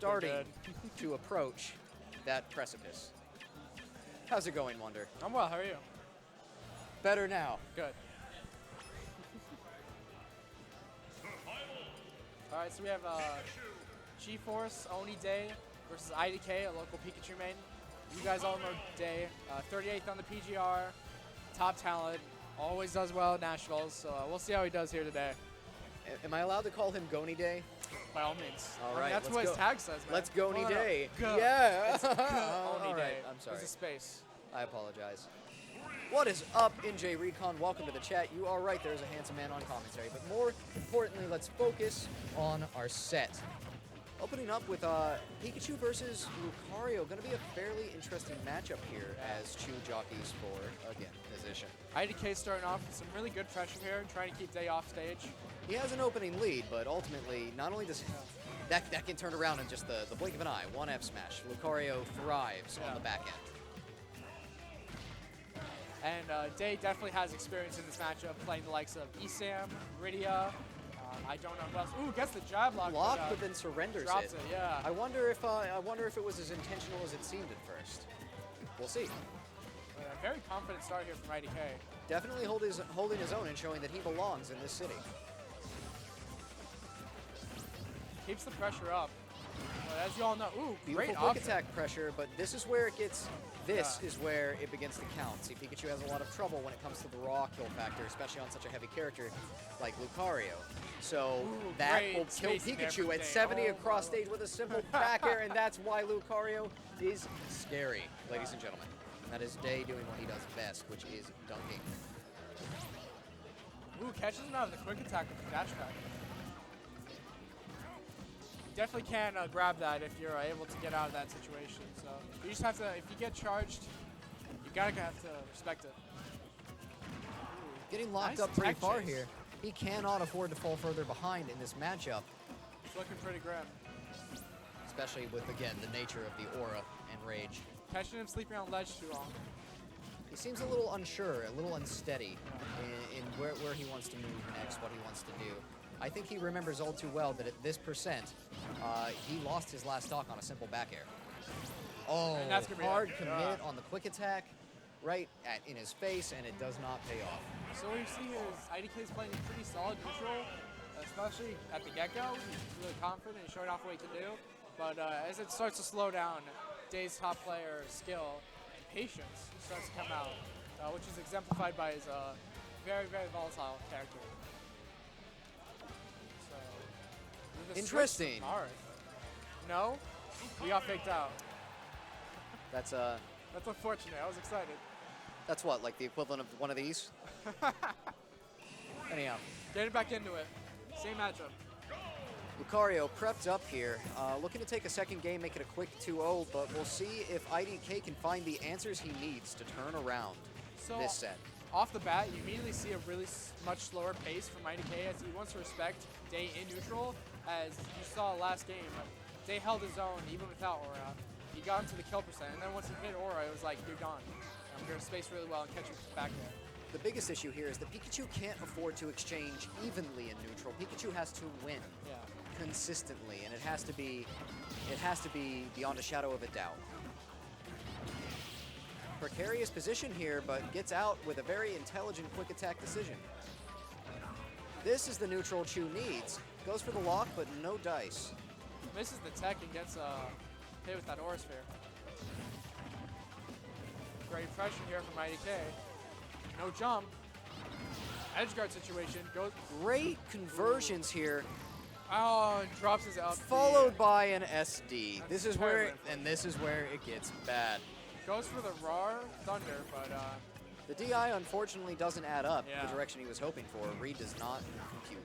starting to approach that precipice. How's it going, Wonder? I'm well. How are you? Better now. Good. All right, so we have G-Force, Oni Day versus IDK, a local Pikachu main. You guys all know Day, 38th on the PGR, top talent, always does well at Nationals, so we'll see how he does here today. Am I allowed to call him Goni Day? By all means. All right, that's what his tag says, man. Let's Goni No. Day. Go. Yeah. It's Oni All Day. right, I'm sorry. There's a space. I apologize. What is up, NJ Recon? Welcome to the chat. You are right, there's a handsome man on commentary. But more importantly, let's focus on our set. Opening up with Pikachu versus Lucario. Going to be a fairly interesting matchup here as Chew jockeys for, again, position. IDK starting off with some really good pressure here and trying to keep Day off stage. He has an opening lead, but ultimately, not only does that can turn around in just the blink of an eye. One F smash. Lucario thrives on the back end. And Day definitely has experience in this matchup, playing the likes of Esam, Rydia. I don't know who else. Ooh, gets the jab lock. But then surrenders drops it. Yeah. I wonder if it was as intentional as it seemed at first. We'll see. A very confident start here from IDK. Definitely holding his own and showing that he belongs in this city. Keeps the pressure up. But as you all know, ooh, beautiful great quick option. attack pressure, but this is where it gets. This is where it begins to count. See, Pikachu has a lot of trouble when it comes to the raw kill factor, especially on such a heavy character like Lucario. So that will kill Pikachu at 70 across stage with a simple back air, and that's why Lucario is scary, ladies and gentlemen. That is Day doing what he does best, which is dunking. Ooh, catches him out of the quick attack with the dash back. Definitely can grab that if you're able to get out of that situation. So you just have to, if you get charged, you gotta have to respect it. Getting locked up pretty far here. He cannot afford to fall further behind in this matchup. It's looking pretty grim. Especially with, again, the nature of the aura and rage. Catching him sleeping on ledge too long. He seems a little unsure, a little unsteady in where he wants to move next, what he wants to do. I think he remembers all too well that at this percent, he lost his last stock on a simple back air. Oh, hard commit on the quick attack, right in his face, and it does not pay off. So what you see here is IDK is playing a pretty solid neutral, especially at the get-go. He's really confident and showing off what he can do. But as it starts to slow down, Day's top player skill and patience starts to come out, which is exemplified by his very, very volatile character. So, interesting. Hard. No, we got faked out. That's unfortunate. I was excited. That's what, like the equivalent of one of these? Anyhow. Getting back into it. Same matchup. Lucario prepped up here, looking to take a second game, make it a quick 2-0, but we'll see if IDK can find the answers he needs to turn around this set. Off the bat, you immediately see a really much slower pace from IDK as he wants to respect Day in neutral. As you saw last game, Day held his own even without Aura. He got into the kill percent, and then once he hit Aura, it was like, you're gone. I'm going to space really well and catch him back there. The biggest issue here is that Pikachu can't afford to exchange evenly in neutral. Pikachu has to win consistently, and it has to be beyond a shadow of a doubt. Precarious position here, but gets out with a very intelligent quick attack decision. This is the neutral Chew needs. Goes for the lock, but no dice. Misses the tech and gets hit with that Aura Sphere. Great pressure here from IDK. No jump. Edge guard situation. Goes. Great conversions here. Oh, and drops his up. Followed by an SD. This is where it gets bad. Goes for the raw thunder, but the DI unfortunately doesn't add up Yeah. the direction he was hoping for. Reed does not compute.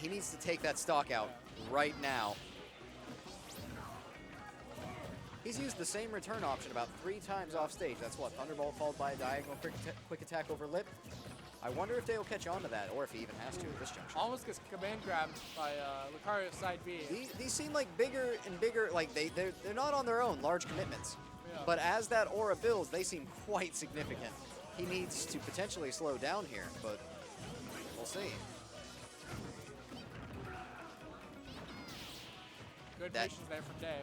He needs to take that stock out right now. He's used the same return option about 3 times off stage. That's what, Thunderbolt followed by a diagonal quick attack over lip. I wonder if they'll catch on to that, or if he even has to at this juncture. Almost gets command grabbed by Lucario's side B. These seem like bigger and bigger, like they're not on their own, large commitments. Yeah. But as that aura builds, they seem quite significant. He needs to potentially slow down here, but we'll see. Good that patience there from Day.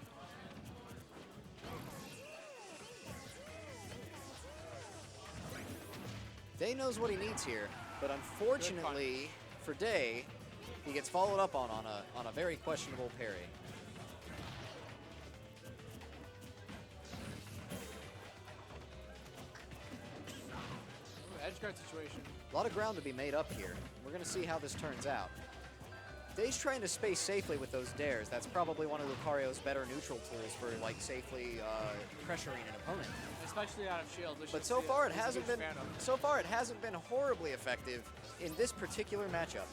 Day knows what he needs here, but unfortunately for Day, he gets followed up on a very questionable parry. Ooh, edge guard situation. A lot of ground to be made up here. We're going to see how this turns out. Day's trying to space safely with those dares. That's probably one of Lucario's better neutral tools for like safely pressuring an opponent. Especially out of shield. But so far it hasn't been horribly effective in this particular matchup.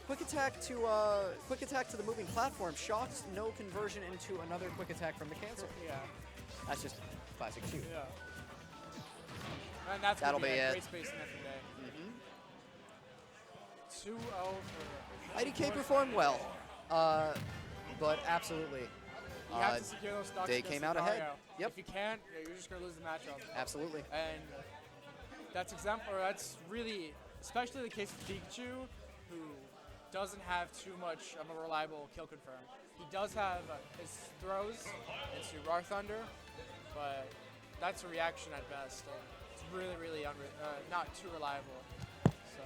Quick attack to the moving platform shocks no conversion into another quick attack from the cancel. Yeah. That's just classic shoot. Yeah. And that's That'll be it. Great space in there for Day. 2-0 for IDK performed well, but absolutely. You have to secure those stocks. Day came out ahead. Yep. If you can't, you're just gonna lose the matchup. Absolutely. And that's really, especially the case of Pikachu, who doesn't have too much of a reliable kill confirm. He does have his throws into Roar Thunder, but that's a reaction at best. And it's really, really not too reliable. So